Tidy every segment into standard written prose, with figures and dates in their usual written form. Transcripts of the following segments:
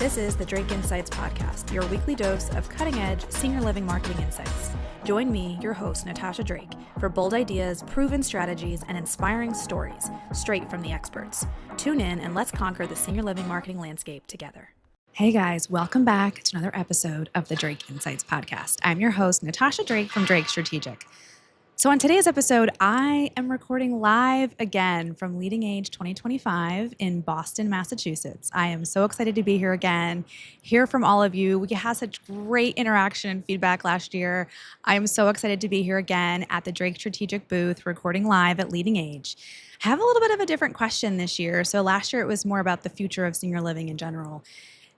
This is the Drake Insights Podcast, your weekly dose of cutting-edge senior living marketing insights. Join me, your host, Natasha Drake, for bold ideas, proven strategies, and inspiring stories straight from the experts. Tune in and let's conquer the senior living marketing landscape together. Hey guys, welcome back to another episode of the Drake Insights Podcast. I'm your host, Natasha Drake from Drake Strategic. So on today's episode, I am recording live again from LeadingAge 2025 in Boston, Massachusetts. I am so excited to be here again, hear from all of you. We had such great interaction and feedback last year. I am so excited to be here again at the Drake Strategic booth, recording live at LeadingAge. I have a little bit of a different question this year. So last year it was more about the future of senior living in general.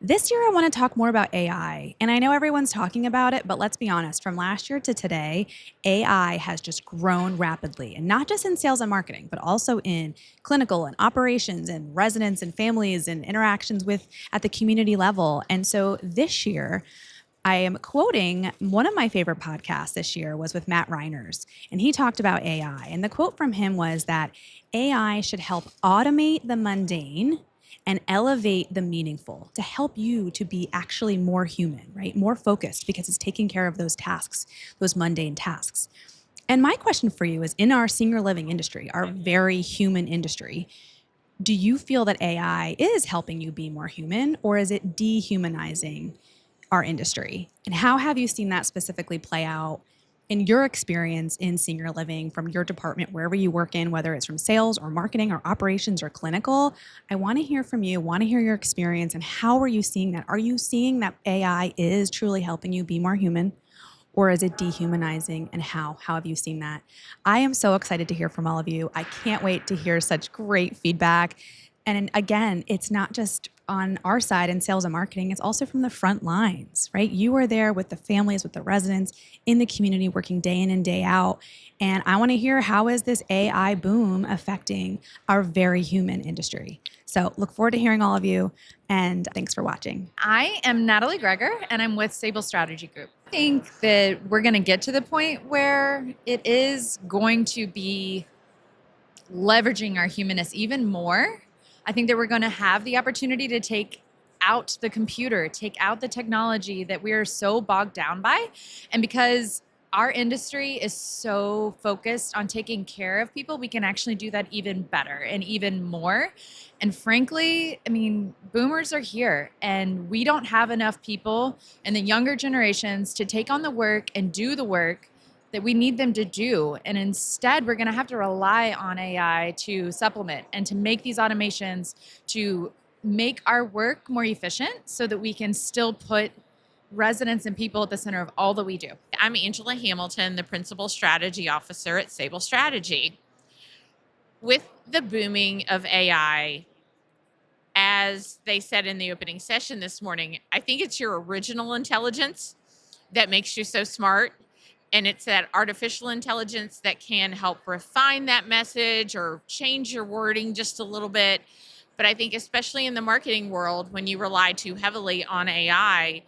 This year, I want to talk more about AI. And I know everyone's talking about it, but let's be honest, from last year to today, AI has just grown rapidly. And not just in sales and marketing, but also in clinical and operations and residents and families and interactions with at the community level. And so this year, I am quoting one of my favorite podcasts this year was with Matt Reiners, and he talked about AI. And the quote from him was that AI should help automate the mundane and elevate the meaningful to help you to be actually more human, right? More focused because it's taking care of those tasks, those mundane tasks. And my question for you is, in our senior living industry, our very human industry, do you feel that AI is helping you be more human, or is it dehumanizing our industry? And how have you seen that specifically play out in your experience in senior living from your department, wherever you work in, whether it's from sales or marketing or operations or clinical? I want to hear from you, want to hear your experience, and how are you seeing that? Are you seeing that AI is truly helping you be more human, or is it dehumanizing, and how have you seen that? I am so excited to hear from all of you. I can't wait to hear such great feedback. And again, it's not just on our side in sales and marketing, it's also from the front lines, right? You are there with the families, with the residents in the community, working day in and day out. And I want to hear, how is this AI boom affecting our very human industry? So look forward to hearing all of you, and thanks for watching. I am Natalie Greger, and I'm with Sable Strategy Group. I think that we're going to get to the point where it is going to be leveraging our humanness even more. I think that we're going to have the opportunity to take out the computer, take out the technology that we are so bogged down by. And because our industry is so focused on taking care of people, we can actually do that even better and even more. And frankly, I mean, boomers are here, and we don't have enough people in the younger generations to take on the work and do the work that we need them to do. And instead, we're going to have to rely on AI to supplement and to make these automations to make our work more efficient so that we can still put residents and people at the center of all that we do. I'm Angela Hamilton, the Principal Strategy Officer at Sable Strategy. With the booming of AI, as they said in the opening session this morning, I think it's your original intelligence that makes you so smart. And it's that artificial intelligence that can help refine that message or change your wording just a little bit. But I think especially in the marketing world, when you rely too heavily on AI,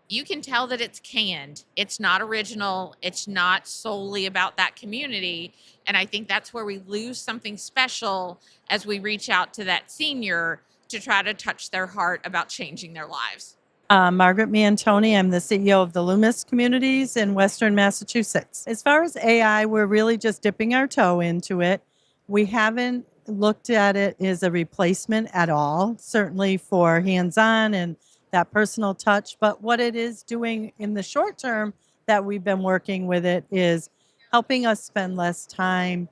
you can tell that it's canned. It's not original. It's not solely about that community. And I think that's where we lose something special as we reach out to that senior to try to touch their heart about changing their lives. Margaret Mantoni. I'm the CEO of the Loomis Communities in Western Massachusetts. As far as AI, we're really just dipping our toe into it. We haven't looked at it as a replacement at all, certainly for hands-on and that personal touch. But what it is doing in the short term that we've been working with it is helping us spend less time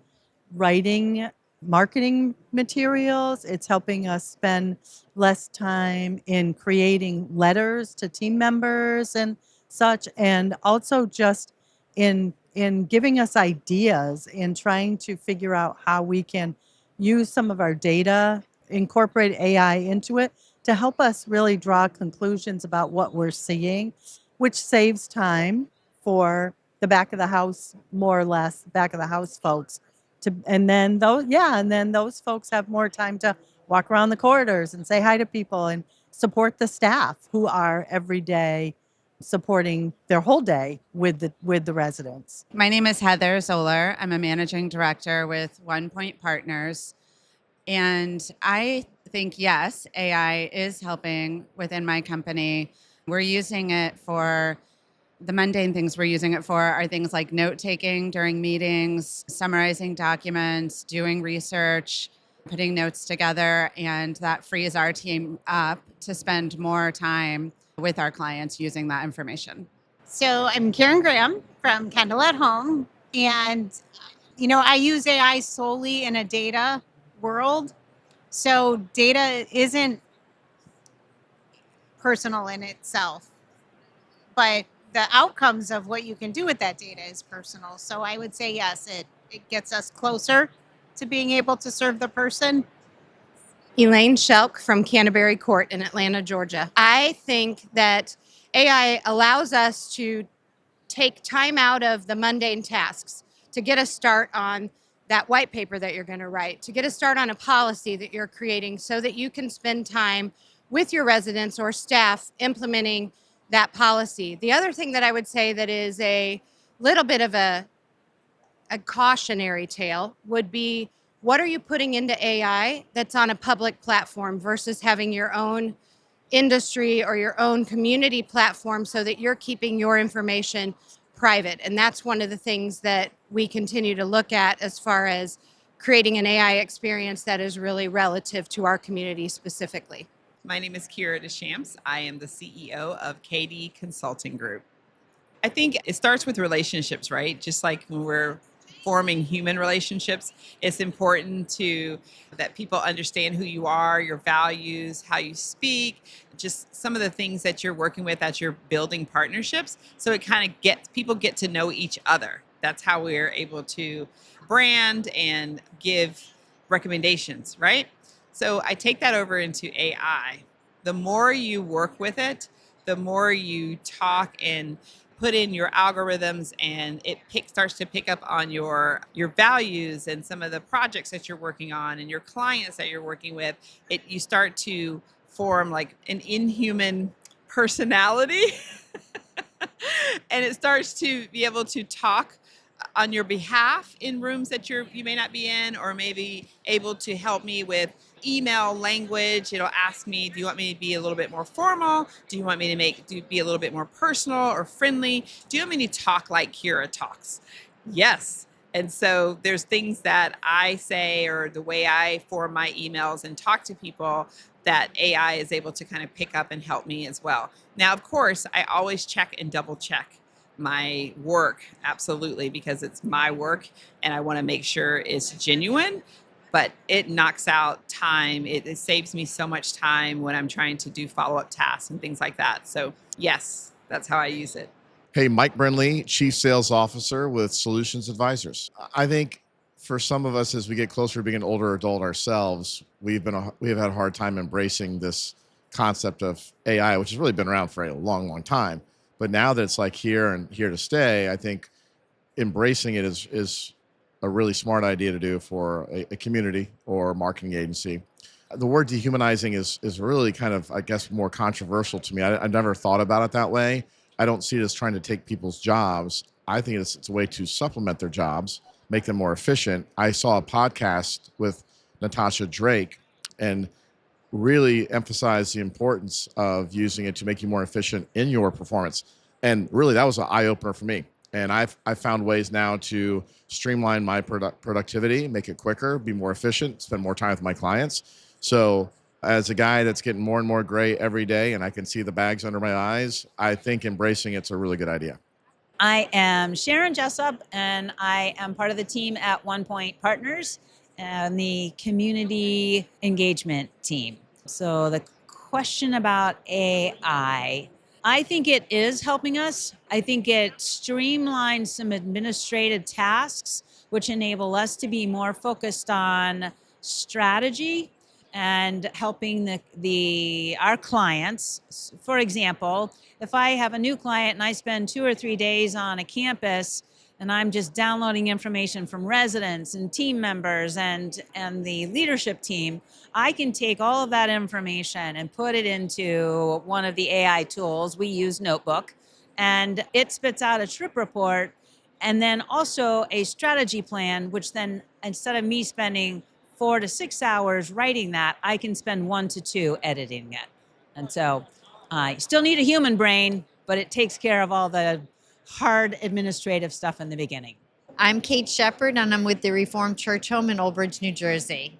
writing marketing materials. It's helping us spend less time in creating letters to team members and such, and also just in giving us ideas in trying to figure out how we can use some of our data, incorporate AI into it to help us really draw conclusions about what we're seeing, which saves time for the back of the house, more or less, back of the house folks. And then those folks have more time to walk around the corridors and say hi to people and support the staff who are every day supporting their whole day with the residents. My name is Heather Zoller. I'm a managing director with One Point Partners. And I think, yes, AI is helping within my company. We're using it for the mundane things we're using it for are things like note taking during meetings, summarizing documents, doing research, putting notes together. And that frees our team up to spend more time with our clients using that information. So I'm Karen Graham from Kendall at Home. And, I use AI solely in a data world. So data isn't personal in itself, but the outcomes of what you can do with that data is personal. So I would say, yes, it gets us closer to being able to serve the person. Elaine Shelk from Canterbury Court in Atlanta, Georgia. I think that AI allows us to take time out of the mundane tasks to get a start on that white paper that you're going to write, to get a start on a policy that you're creating so that you can spend time with your residents or staff implementing that policy. The other thing that I would say that is a little bit of a cautionary tale would be, what are you putting into AI that's on a public platform versus having your own industry or your own community platform so that you're keeping your information private? And that's one of the things that we continue to look at as far as creating an AI experience that is really relative to our community specifically. My name is Kira Deschamps. I am the CEO of KD Consulting Group. I think it starts with relationships, right? Just like when we're forming human relationships, it's important that people understand who you are, your values, how you speak, just some of the things that you're working with as you're building partnerships. So it kind of people get to know each other. That's how we're able to brand and give recommendations, right? So I take that over into AI. The more you work with it, the more you talk and put in your algorithms, and it starts to pick up on your values and some of the projects that you're working on and your clients that you're working with. You start to form like an inhuman personality and it starts to be able to talk on your behalf in rooms that you may not be in, or maybe able to help me with email language. It'll ask me, do you want me to be a little bit more formal? Do you want me to be a little bit more personal or friendly? Do you want me to talk like Kira talks? Yes. And so there's things that I say or the way I form my emails and talk to people that AI is able to kind of pick up and help me as well. Now, of course, I always check and double check my work, absolutely, because it's my work and I want to make sure it's genuine, but it knocks out time. It saves me so much time when I'm trying to do follow-up tasks and things like that. So yes, that's how I use it. Hey, Mike Brinley, Chief Sales Officer with Solutions Advisors. I think for some of us, as we get closer to being an older adult ourselves, we have had a hard time embracing this concept of AI, which has really been around for a long, long time. But now that it's like here to stay, I think embracing it is a really smart idea to do for a community or a marketing agency. The word dehumanizing is really kind of, I guess, more controversial to me. I've never thought about it that way. I don't see it as trying to take people's jobs. I think it's a way to supplement their jobs, make them more efficient. I saw a podcast with Natasha Drake and really emphasize the importance of using it to make you more efficient in your performance. And really, that was an eye-opener for me. And I've found ways now to streamline my productivity, make it quicker, be more efficient, spend more time with my clients. So as a guy that's getting more and more gray every day and I can see the bags under my eyes, I think embracing it's a really good idea. I am Sharon Jessup, and I am part of the team at One Point Partners and the community engagement team. So the question about AI, I think it is helping us. I think it streamlines some administrative tasks, which enable us to be more focused on strategy and helping our clients. For example, if I have a new client and I spend 2 or 3 days on a campus and I'm just downloading information from residents and team members and the leadership team, I can take all of that information and put it into one of the AI tools. We use Notebook, and it spits out a trip report and then also a strategy plan, which then, instead of me spending 4 to 6 hours writing that, I can spend 1 to 2 editing it. And so you still need a human brain, but it takes care of all the hard administrative stuff in the beginning. I'm Kate Shepard, and I'm with the Reformed Church Home in Old Bridge, New Jersey.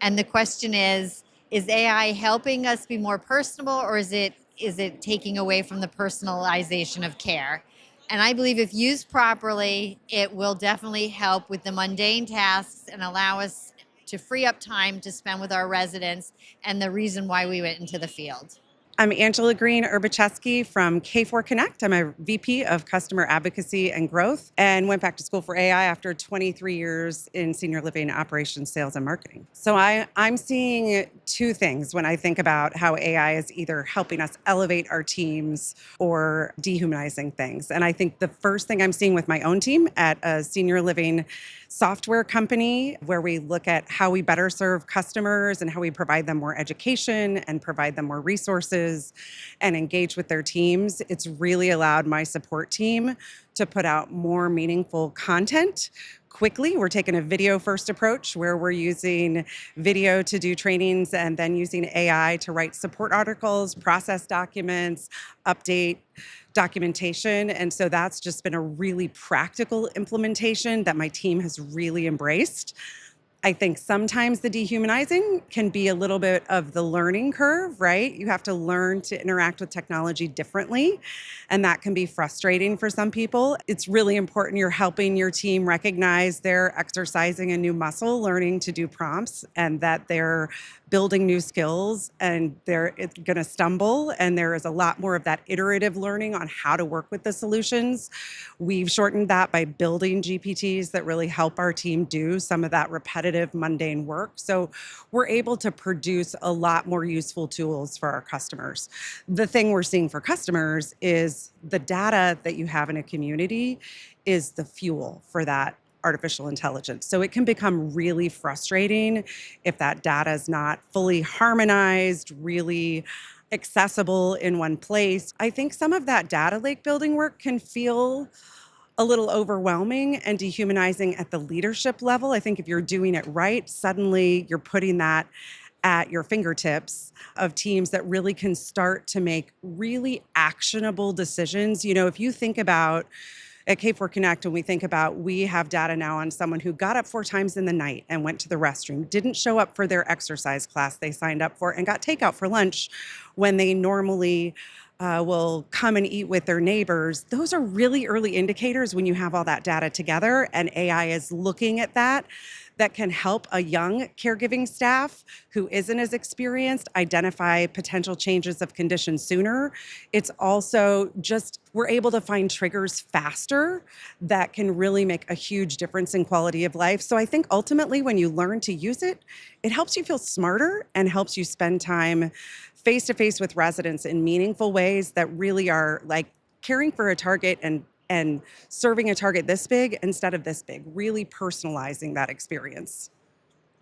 And the question is AI helping us be more personable, or is it taking away from the personalization of care? And I believe if used properly, it will definitely help with the mundane tasks and allow us to free up time to spend with our residents and the reason why we went into the field. I'm Angela Green Urbacheski from K4 Connect. I'm a VP of Customer Advocacy and Growth, and went back to school for AI after 23 years in senior living operations, sales, and marketing. So I'm seeing two things when I think about how AI is either helping us elevate our teams or dehumanizing things. And I think the first thing I'm seeing with my own team at a senior living software company, where we look at how we better serve customers and how we provide them more education and provide them more resources and engage with their teams, it's really allowed my support team to put out more meaningful content quickly. We're taking a video first approach where we're using video to do trainings and then using AI to write support articles, process documents, update documentation. And so that's just been a really practical implementation that my team has really embraced. I think sometimes the dehumanizing can be a little bit of the learning curve, right? You have to learn to interact with technology differently, and that can be frustrating for some people. It's really important you're helping your team recognize they're exercising a new muscle, learning to do prompts, and that they're building new skills, and they're going to stumble, and there is a lot more of that iterative learning on how to work with the solutions. We've shortened that by building GPTs that really help our team do some of that repetitive, mundane work. So we're able to produce a lot more useful tools for our customers. The thing we're seeing for customers is the data that you have in a community is the fuel for that artificial intelligence. So it can become really frustrating if that data is not fully harmonized, really accessible in one place. I think some of that data lake building work can feel a little overwhelming and dehumanizing at the leadership level. I think if you're doing it right, suddenly you're putting that at your fingertips of teams that really can start to make really actionable decisions. You know, if you think about at K4 Connect, when we think about, we have data now on someone who got up 4 times in the night and went to the restroom, didn't show up for their exercise class they signed up for, and got takeout for lunch when they normally will come and eat with their neighbors. Those are really early indicators when you have all that data together, and AI is looking at that can help a young caregiving staff who isn't as experienced identify potential changes of condition sooner. It's also just, we're able to find triggers faster that can really make a huge difference in quality of life. So I think ultimately when you learn to use it, it helps you feel smarter and helps you spend time face to face with residents in meaningful ways that really are like caring for a target and serving a target this big instead of this big, really personalizing that experience.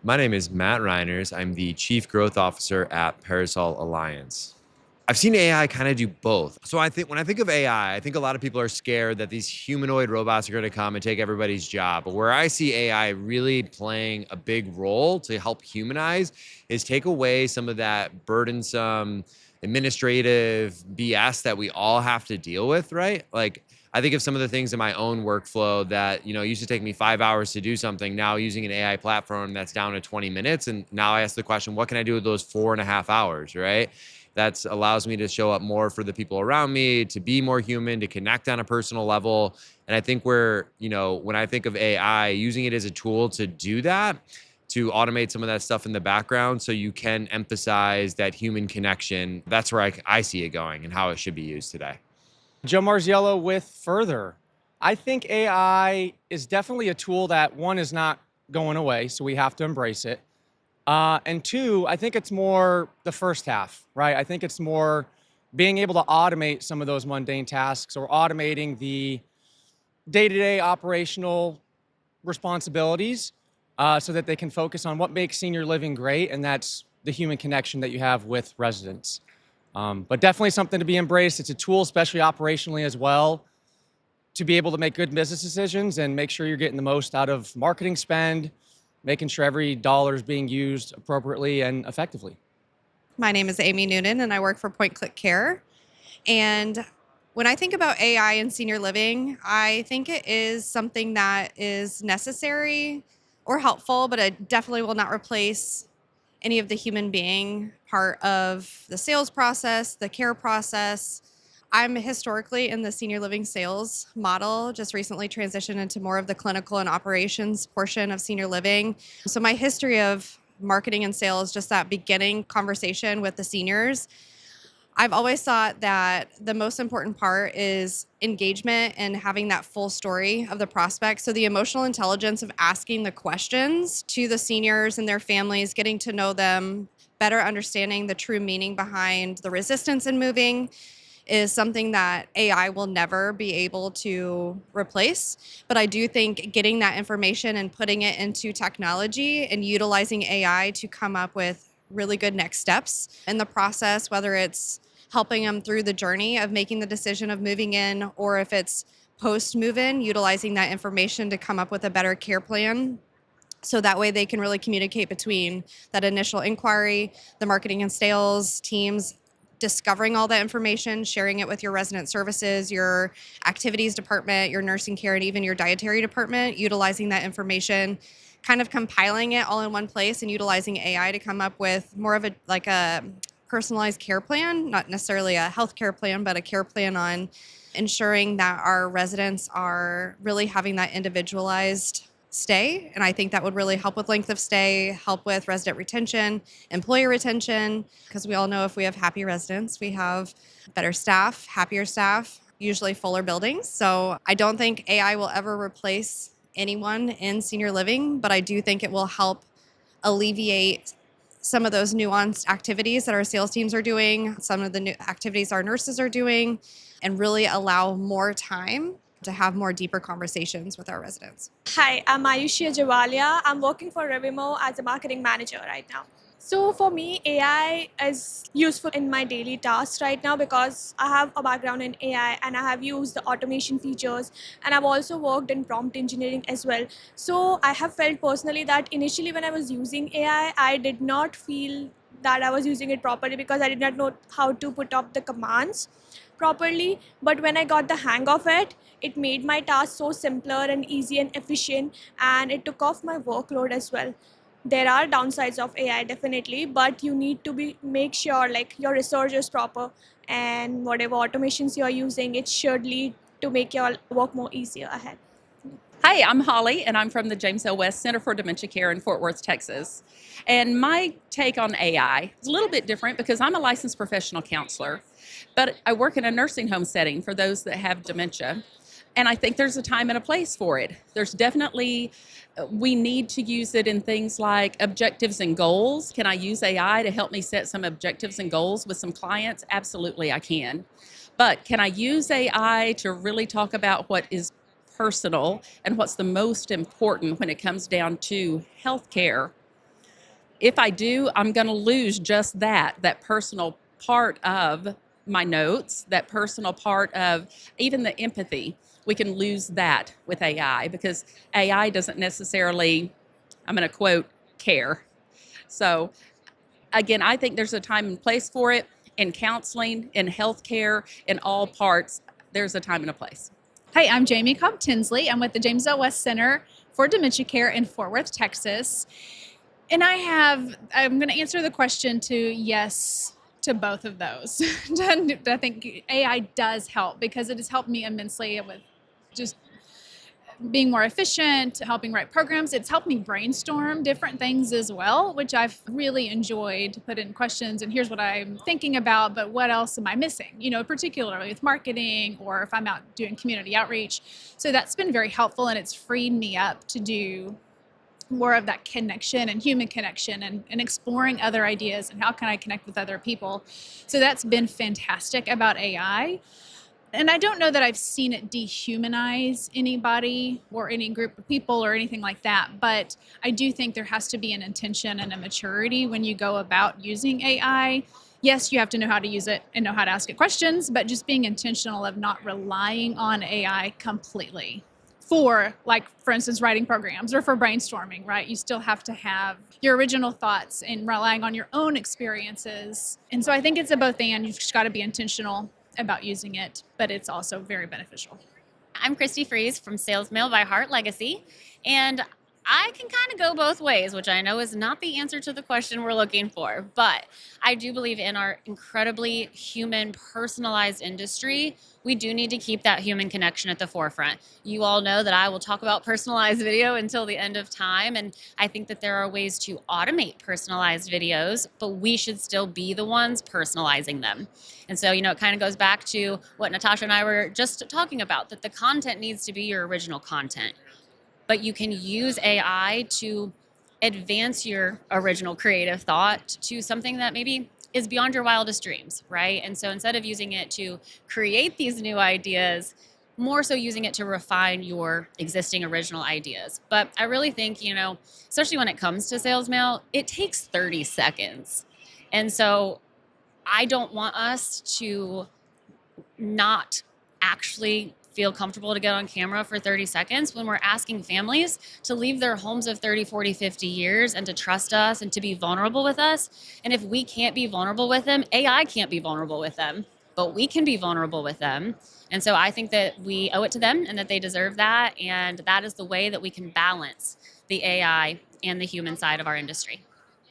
My name is Matt Reiners. I'm the Chief Growth Officer at Parasol Alliance. I've seen AI kind of do both. So when I think of AI, I think a lot of people are scared that these humanoid robots are going to come and take everybody's job. But where I see AI really playing a big role to help humanize is take away some of that burdensome administrative BS that we all have to deal with, right? Like, I think of some of the things in my own workflow that, used to take me 5 hours to do something, now using an AI platform that's down to 20 minutes. And now I ask the question, what can I do with those 4.5 hours, right? That allows me to show up more for the people around me, to be more human, to connect on a personal level. And I think when I think of AI, using it as a tool to do that, to automate some of that stuff in the background so you can emphasize that human connection, that's where I see it going and how it should be used today. Joe Marziello with Further. I think AI is definitely a tool that, one, is not going away, so we have to embrace it. And two, I think it's more the first half, right? I think it's more being able to automate some of those mundane tasks or automating the day-to-day operational responsibilities so that they can focus on what makes senior living great, and that's the human connection that you have with residents. But definitely something to be embraced. It's a tool, especially operationally as well, to be able to make good business decisions and make sure you're getting the most out of marketing spend making sure every dollar is being used appropriately and effectively. My name is Amy Noonan, and I work for Point Click Care. And when I think about AI in senior living, I think it is something that is necessary or helpful, but it definitely will not replace any of the human being part of the sales process, the care process. I'm historically in the senior living sales model, just recently transitioned into more of the clinical and operations portion of senior living. So my history of marketing and sales, just that beginning conversation with the seniors, I've always thought that the most important part is engagement and having that full story of the prospect. So the emotional intelligence of asking the questions to the seniors and their families, getting to know them, better understanding the true meaning behind the resistance in moving is something that AI will never be able to replace. But I do think getting that information and putting it into technology and utilizing AI to come up with really good next steps in the process, whether it's helping them through the journey of making the decision of moving in, or if it's post move in, utilizing that information to come up with a better care plan. So that way they can really communicate between that initial inquiry, the marketing and sales teams, discovering all that information, sharing it with your resident services, your activities department, your nursing care, and even your dietary department, utilizing that information, kind of compiling it all in one place and utilizing AI to come up with more of a personalized care plan, not necessarily a health care plan, but a care plan on ensuring that our residents are really having that individualized stay. And I think that would really help with length of stay, help with resident retention, employee retention, because we all know if we have happy residents, we have better staff, happier staff, usually fuller buildings. So I don't think AI will ever replace anyone in senior living, but I do think it will help alleviate some of those nuanced activities that our sales teams are doing, some of the new activities our nurses are doing, and really allow more time to have more deeper conversations with our residents. Hi, I'm Ayushia Javalia. I'm working for Revimo as a marketing manager right now. So for me, AI is useful in my daily tasks right now because I have a background in AI and I have used the automation features, and I've also worked in prompt engineering as well. So I have felt personally that initially when I was using AI, I did not feel that I was using it properly because I did not know how to put up the commands properly. But when I got the hang of it, it made my task so simpler and easy and efficient, and it took off my workload as well. There are downsides of AI definitely, but you need to make sure like your research is proper, and whatever automations you're using, it should lead to make your work more easier ahead. Hi, I'm Holly, and I'm from the James L. West Center for Dementia Care in Fort Worth, Texas. And my take on AI is a little bit different because I'm a licensed professional counselor, but I work in a nursing home setting for those that have dementia. And I think there's a time and a place for it. There's definitely, we need to use it in things like objectives and goals. Can I use AI to help me set some objectives and goals with some clients? Absolutely, I can. But can I use AI to really talk about what is personal and what's the most important when it comes down to healthcare? If I do, I'm going to lose just that personal part of my notes, that personal part of even the empathy. We can lose that with AI because AI doesn't necessarily, I'm going to quote, care. So again, I think there's a time and place for it in counseling, in healthcare, in all parts. There's a time and a place. Hi, I'm Jamie Cobb Tinsley. I'm with the James L. West Center for Dementia Care in Fort Worth, Texas. And I'm going to answer the question to yes to both of those. I think AI does help because it has helped me immensely with just being more efficient, helping write programs. It's helped me brainstorm different things as well, which I've really enjoyed to put in questions. And here's what I'm thinking about, but what else am I missing? You know, particularly with marketing or if I'm out doing community outreach. So that's been very helpful, and it's freed me up to do more of that connection and human connection and exploring other ideas and how can I connect with other people. So that's been fantastic about AI. And I don't know that I've seen it dehumanize anybody or any group of people or anything like that, but I do think there has to be an intention and a maturity when you go about using AI. Yes, you have to know how to use it and know how to ask it questions, but just being intentional of not relying on AI completely. for, like, for instance, writing programs or for brainstorming, right? You still have to have your original thoughts and relying on your own experiences. And so I think it's a both and. You've just got to be intentional about using it, but it's also very beneficial. I'm Christy Fries from Sales Mail by Heart Legacy, and I can kind of go both ways, which I know is not the answer to the question we're looking for, but I do believe in our incredibly human, personalized industry, we do need to keep that human connection at the forefront. You all know that I will talk about personalized video until the end of time, and I think that there are ways to automate personalized videos, but we should still be the ones personalizing them. And so, it kind of goes back to what Natasha and I were just talking about, that the content needs to be your original content. But you can use AI to advance your original creative thought to something that maybe is beyond your wildest dreams, right? And so instead of using it to create these new ideas, more so using it to refine your existing original ideas. But I really think, especially when it comes to sales mail, it takes 30 seconds. And so I don't want us to not actually feel comfortable to get on camera for 30 seconds when we're asking families to leave their homes of 30, 40, 50 years and to trust us and to be vulnerable with us. And if we can't be vulnerable with them, AI can't be vulnerable with them, but we can be vulnerable with them. And so I think that we owe it to them and that they deserve that. And that is the way that we can balance the AI and the human side of our industry.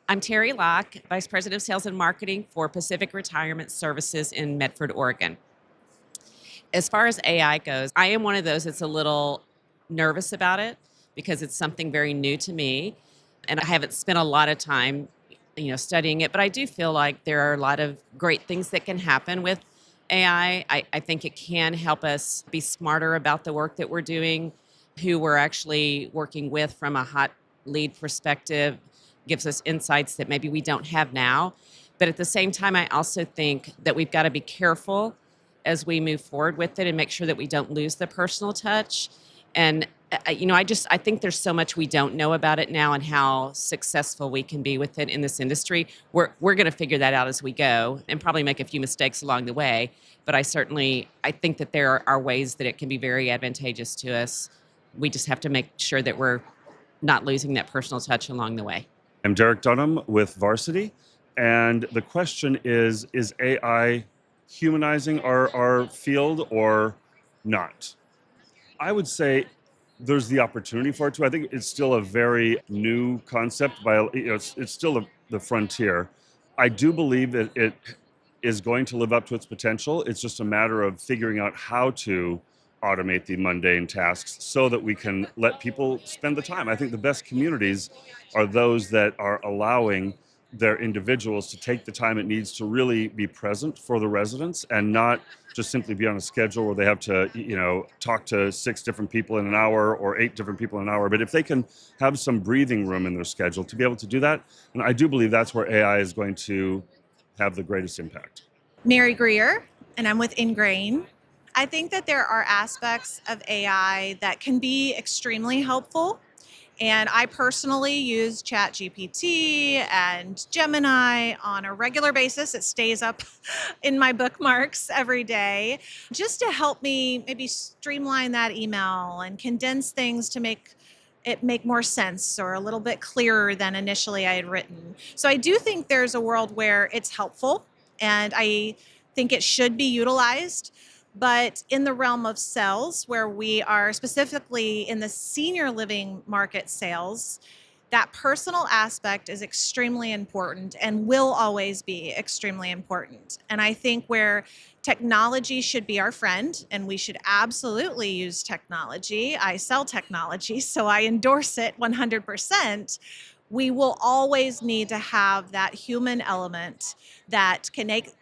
I'm Terry Locke, Vice President of Sales and Marketing for Pacific Retirement Services in Medford, Oregon. As far as AI goes, I am one of those that's a little nervous about it because it's something very new to me, and I haven't spent a lot of time, studying it. But I do feel like there are a lot of great things that can happen with AI. I think it can help us be smarter about the work that we're doing, who we're actually working with from a hot lead perspective, gives us insights that maybe we don't have now. But at the same time, I also think that we've got to be careful as we move forward with it and make sure that we don't lose the personal touch. And, I think there's so much we don't know about it now and how successful we can be with it in this industry. We're going to figure that out as we go and probably make a few mistakes along the way. But I think that there are ways that it can be very advantageous to us. We just have to make sure that we're not losing that personal touch along the way. I'm Derek Dunham with Varsity. And the question is AI humanizing our field or not? I would say there's the opportunity for it to. I think it's still a very new concept. It's still the frontier. I do believe that it is going to live up to its potential. It's just a matter of figuring out how to automate the mundane tasks so that we can let people spend the time. I think the best communities are those that are allowing their individuals to take the time it needs to really be present for the residents and not just simply be on a schedule where they have to, talk to 6 different people in an hour or 8 different people in an hour. But if they can have some breathing room in their schedule to be able to do that, and I do believe that's where AI is going to have the greatest impact. Mary Greer, and I'm with Ingrain. I think that there are aspects of AI that can be extremely helpful. And I personally use ChatGPT and Gemini on a regular basis. It stays up in my bookmarks every day just to help me maybe streamline that email and condense things to make it make more sense or a little bit clearer than initially I had written. So I do think there's a world where it's helpful and I think it should be utilized. But in the realm of sales, where we are specifically in the senior living market sales, that personal aspect is extremely important and will always be extremely important. And I think where technology should be our friend, and we should absolutely use technology. I sell technology, so I endorse it 100%. We will always need to have that human element that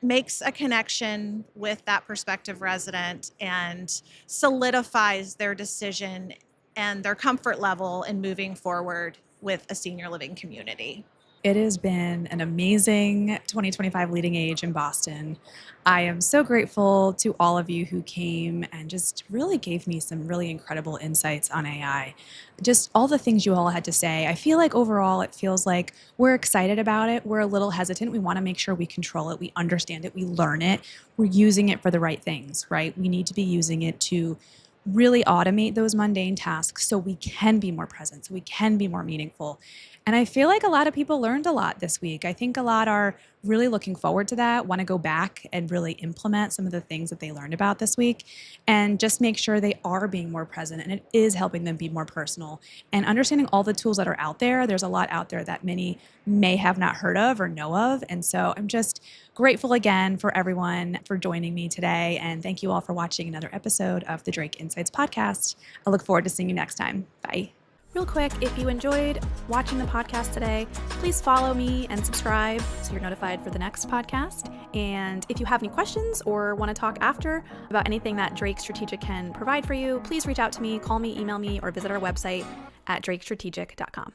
makes a connection with that prospective resident and solidifies their decision and their comfort level in moving forward with a senior living community. It has been an amazing 2025 LeadingAge in Boston. I am so grateful to all of you who came and just really gave me some really incredible insights on AI. Just all the things you all had to say. I feel like overall it feels like we're excited about it. We're a little hesitant. We want to make sure we control it, we understand it, we learn it, we're using it for the right things, right? We need to be using it to really automate those mundane tasks so we can be more present, so we can be more meaningful. And I feel like a lot of people learned a lot this week. I think a lot are really looking forward to that, want to go back and really implement some of the things that they learned about this week and just make sure they are being more present and it is helping them be more personal and understanding all the tools that are out there. There's a lot out there that many may have not heard of or know of. And so I'm just grateful again for everyone for joining me today. And thank you all for watching another episode of the Drake Insights podcast. I look forward to seeing you next time. Bye. Real quick, if you enjoyed watching the podcast today, please follow me and subscribe so you're notified for the next podcast. And if you have any questions or want to talk after about anything that Drake Strategic can provide for you, please reach out to me, call me, email me, or visit our website at drakestrategic.com.